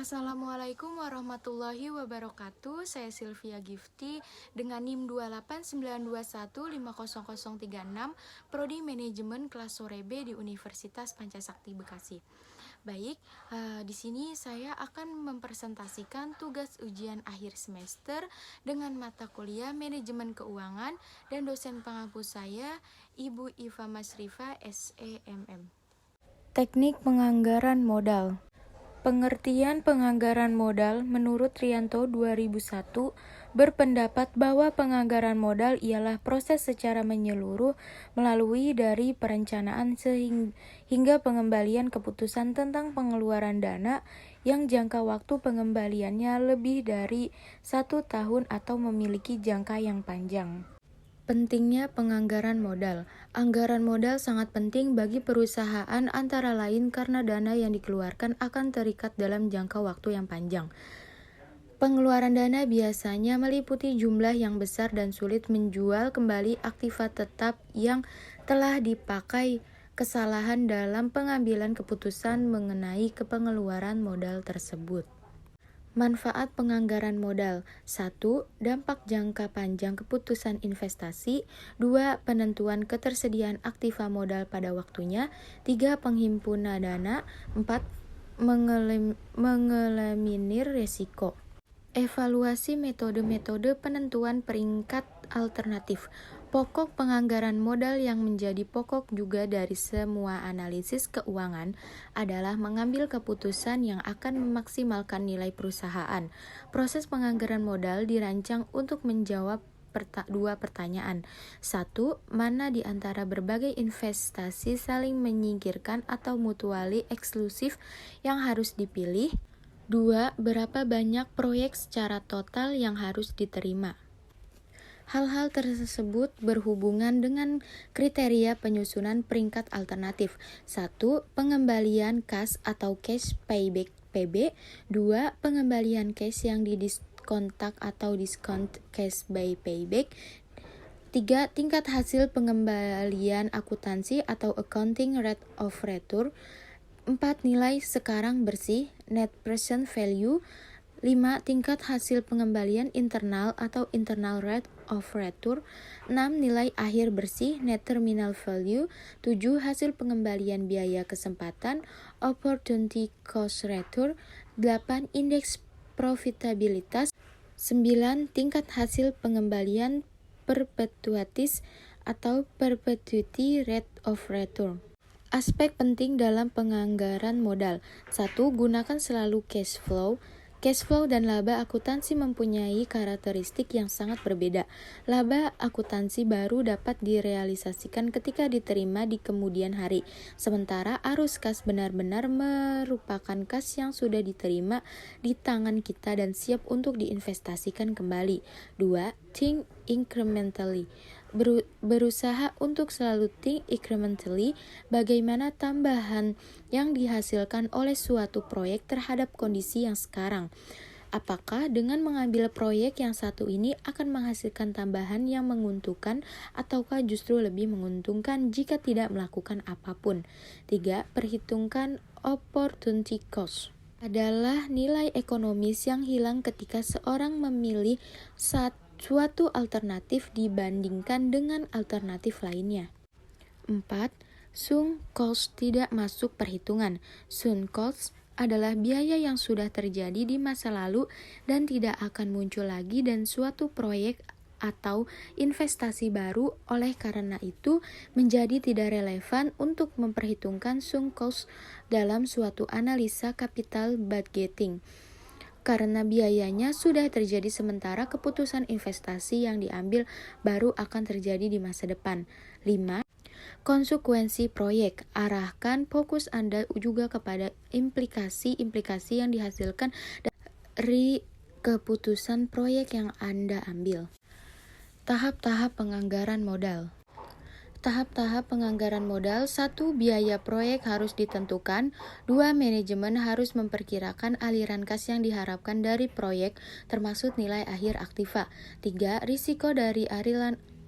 Assalamualaikum warahmatullahi wabarakatuh. Saya Sylvia Gifty dengan NIM 28921500036, Prodi Manajemen kelas sore B di Universitas Pancasakti Bekasi. Baik, di sini saya akan mempresentasikan tugas ujian akhir semester dengan mata kuliah Manajemen Keuangan dan dosen pengampu saya Ibu Iva Masrifa SEMM. Teknik penganggaran modal. Pengertian penganggaran modal menurut Rianto 2001 berpendapat bahwa penganggaran modal ialah proses secara menyeluruh melalui dari perencanaan hingga pengembalian keputusan tentang pengeluaran dana yang jangka waktu pengembaliannya lebih dari 1 tahun atau memiliki jangka yang panjang. Pentingnya penganggaran modal. Anggaran modal sangat penting bagi perusahaan antara lain karena dana yang dikeluarkan akan terikat dalam jangka waktu yang panjang. Pengeluaran dana biasanya meliputi jumlah yang besar dan sulit menjual kembali aktiva tetap yang telah dipakai. Kesalahan dalam pengambilan keputusan mengenai pengeluaran modal tersebut. Manfaat penganggaran modal. 1. Dampak jangka panjang keputusan investasi. 2. Penentuan ketersediaan aktiva modal pada waktunya. 3. Penghimpunan dana. 4. Mengeliminir risiko. Evaluasi metode-metode penentuan peringkat alternatif. Pokok penganggaran modal yang menjadi pokok juga dari semua analisis keuangan adalah mengambil keputusan yang akan memaksimalkan nilai perusahaan. Proses penganggaran modal dirancang untuk menjawab dua pertanyaan. 1. Mana di antara berbagai investasi saling menyingkirkan atau mutually eksklusif yang harus dipilih? 2. Berapa banyak proyek secara total yang harus diterima? Hal-hal tersebut berhubungan dengan kriteria penyusunan peringkat alternatif. 1. Pengembalian kas atau cash payback PB. 2. Pengembalian cash yang didiskontak atau discount cash by payback. 3. Tingkat hasil pengembalian akuntansi atau accounting rate of return. 4. Nilai sekarang bersih net present value. 5. Tingkat hasil pengembalian internal atau internal rate of return. 6. Nilai akhir bersih net terminal value. 7. Hasil pengembalian biaya kesempatan opportunity cost return. 8. Indeks profitabilitas. 9. Tingkat hasil pengembalian perpetuities atau perpetuity rate of return. Aspek penting dalam penganggaran modal. 1. Gunakan selalu cash flow. Cash flow dan laba akuntansi mempunyai karakteristik yang sangat berbeda. Laba akuntansi baru dapat direalisasikan ketika diterima di kemudian hari, sementara arus kas benar-benar merupakan kas yang sudah diterima di tangan kita dan siap untuk diinvestasikan kembali. 2. Think incrementally. Berusaha untuk selalu think incrementally, bagaimana tambahan yang dihasilkan oleh suatu proyek terhadap kondisi yang sekarang. Apakah dengan mengambil proyek yang satu ini akan menghasilkan tambahan yang menguntungkan ataukah justru lebih menguntungkan jika tidak melakukan apapun. 3. Perhitungkan opportunity cost. Adalah nilai ekonomis yang hilang ketika seorang memilih suatu alternatif dibandingkan dengan alternatif lainnya. 4. Sunk cost tidak masuk perhitungan. Sunk cost adalah biaya yang sudah terjadi di masa lalu dan tidak akan muncul lagi dan suatu proyek atau investasi baru, oleh karena itu menjadi tidak relevan untuk memperhitungkan sunk cost dalam suatu analisa capital budgeting. Karena biayanya sudah terjadi sementara keputusan investasi yang diambil baru akan terjadi di masa depan. 5. Konsekuensi proyek. Arahkan fokus Anda juga kepada implikasi-implikasi yang dihasilkan dari keputusan proyek yang Anda ambil. Tahap-tahap penganggaran modal. Tahap-tahap penganggaran modal. 1. Biaya proyek harus ditentukan. 2. Manajemen harus memperkirakan aliran kas yang diharapkan dari proyek, termasuk nilai akhir aktiva. 3. Risiko dari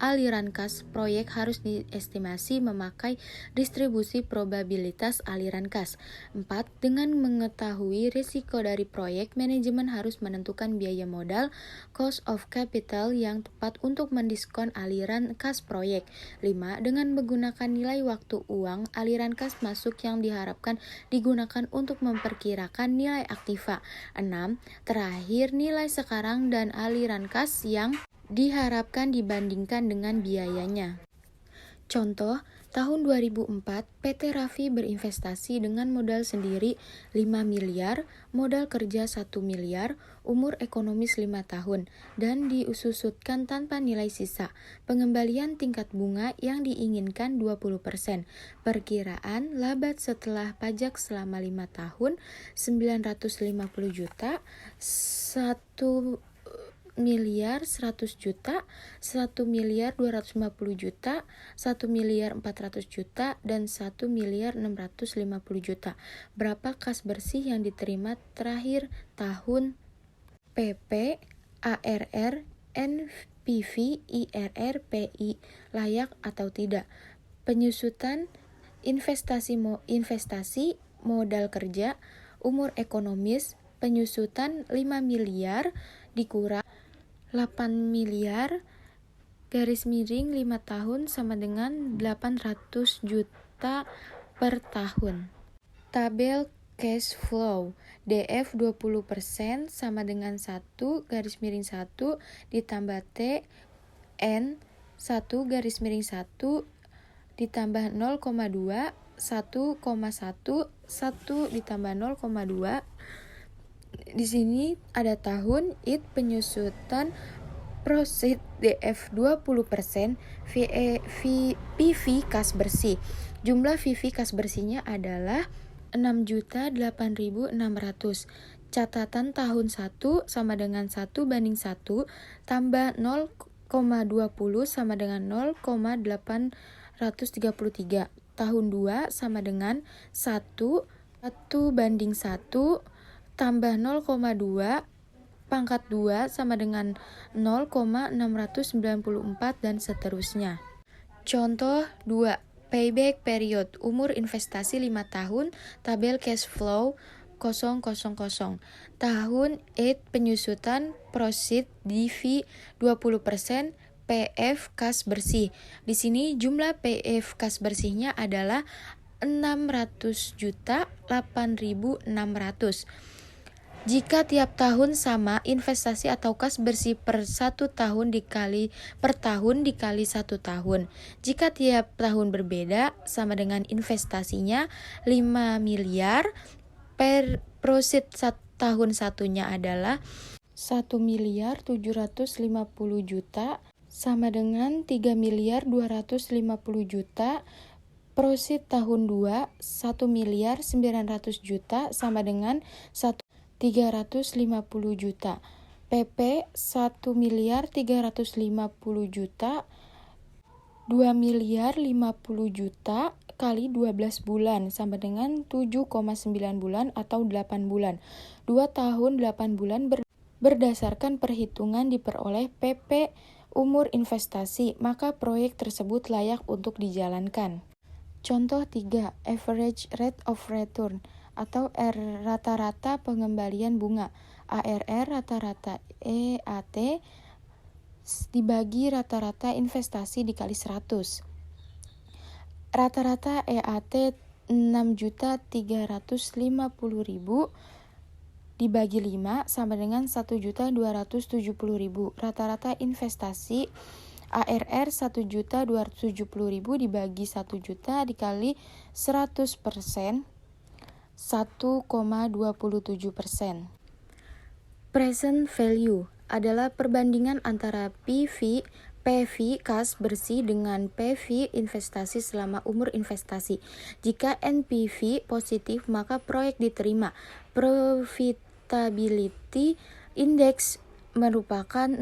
aliran kas proyek harus diestimasi memakai distribusi probabilitas aliran kas. 4. Dengan mengetahui risiko dari proyek, manajemen harus menentukan biaya modal cost of capital yang tepat untuk mendiskon aliran kas proyek. 5. Dengan menggunakan nilai waktu uang, aliran kas masuk yang diharapkan digunakan untuk memperkirakan nilai aktiva. 6. Terakhir, nilai sekarang dan aliran kas yang diharapkan dibandingkan dengan biayanya. Contoh, tahun 2004, PT Raffi berinvestasi dengan modal sendiri 5 miliar, modal kerja 1 miliar, umur ekonomis 5 tahun, dan disusutkan tanpa nilai sisa. Pengembalian tingkat bunga yang diinginkan 20%. Perkiraan laba setelah pajak selama 5 tahun, 950 juta, 1 miliar 100 juta, 1 miliar 250 juta, 1 miliar 400 juta, dan 1 miliar 650 juta. Berapa kas bersih yang diterima terakhir tahun? PP, ARR, NPV, IRR, PI, layak atau tidak? Penyusutan investasi modal kerja, umur ekonomis, penyusutan 5 miliar dikurang 8 miliar garis miring 5 tahun sama dengan 800 juta per tahun. Tabel cash flow DF 20% sama dengan 1 garis miring 1 ditambah T N 1 garis miring 1 ditambah 0,2 1,1 1 ditambah 0,2. Di sini ada tahun, penyusutan proceed DF 20%, PV kas bersih. Jumlah PV kas bersihnya adalah 6.008.600. Catatan tahun 1 sama dengan 1 banding 1 tambah 0,20 sama dengan 0,833. Tahun 2 sama dengan 1 banding 1 tambah 0,2 pangkat 2 sama dengan 0,694 dan seterusnya. Contoh 2. Payback period, umur investasi 5 tahun, tabel cash flow 000. Tahun 8 penyusutan proceed DV 20%, PF kas bersih. Di sini jumlah PF kas bersihnya adalah 600.8.600. Jika tiap tahun sama, investasi atau kas bersih per 1 tahun dikali 1 tahun. Jika tiap tahun berbeda, sama dengan investasinya 5 miliar, per proceed tahun satunya adalah 1 miliar 750 juta, sama dengan 3 miliar 250 juta. Proceed tahun 2, 1 miliar 900 juta, sama dengan 350 juta. PP 1 miliar 350 juta, 2 miliar 50 juta kali 12 bulan sama dengan 7,9 bulan atau 8 bulan. 2 tahun 8 bulan berdasarkan perhitungan diperoleh PP umur investasi, maka proyek tersebut layak untuk dijalankan. Contoh 3. Average rate of return atau R, rata-rata pengembalian bunga. ARR rata-rata EAT dibagi rata-rata investasi dikali 100. Rata-rata EAT 6.350.000 dibagi 5 sama dengan 1.270.000. Rata-rata investasi ARR 1.270.000 dibagi 1 juta dikali 100%, 1,27%. Present value adalah perbandingan antara PV kas bersih dengan PV investasi selama umur investasi. Jika NPV positif, maka proyek diterima. Profitability index merupakan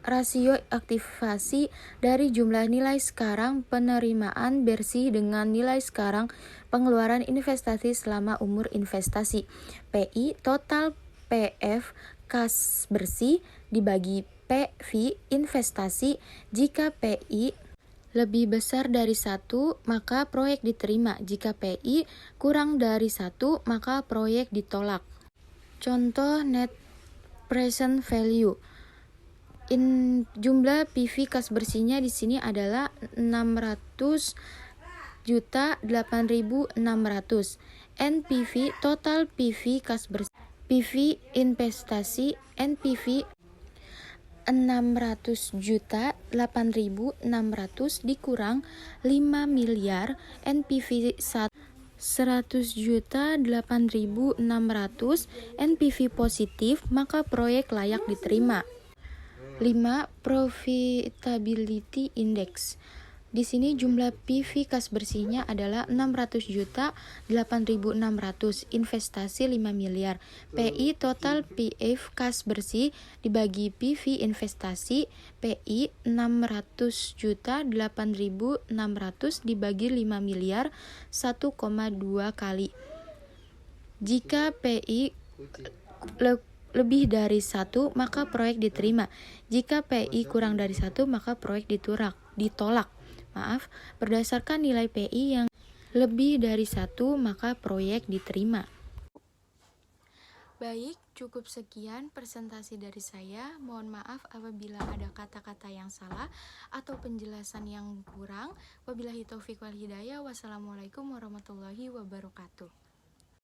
rasio aktivasi dari jumlah nilai sekarang penerimaan bersih dengan nilai sekarang pengeluaran investasi selama umur investasi. PI total PF kas bersih dibagi PV investasi. Jika PI lebih besar dari 1, maka proyek diterima. Jika PI kurang dari 1, maka proyek ditolak. Contoh net present value. Jumlah PV kas bersihnya di sini adalah 600.8.600. NPV total PV kas bersih. PV investasi NPV 600.8.600 dikurang 5 miliar NPV 100.8.600 NPV positif, maka proyek layak diterima. 5. Profitability Index. Di sini jumlah PV kas bersihnya adalah 600.8.600, investasi 5 miliar. PI total PF kas bersih dibagi PV investasi, PI 600.8.600 dibagi 5 miliar, 1,2 kali. Jika PI lebih dari 1, maka proyek diterima. Jika PI kurang dari 1, maka proyek ditolak. Berdasarkan nilai PI yang lebih dari 1, maka proyek diterima. Baik, cukup sekian presentasi dari saya. Mohon maaf apabila ada kata-kata yang salah atau penjelasan yang kurang. Wabillahi taufiq wal hidayah. Wassalamualaikum warahmatullahi wabarakatuh.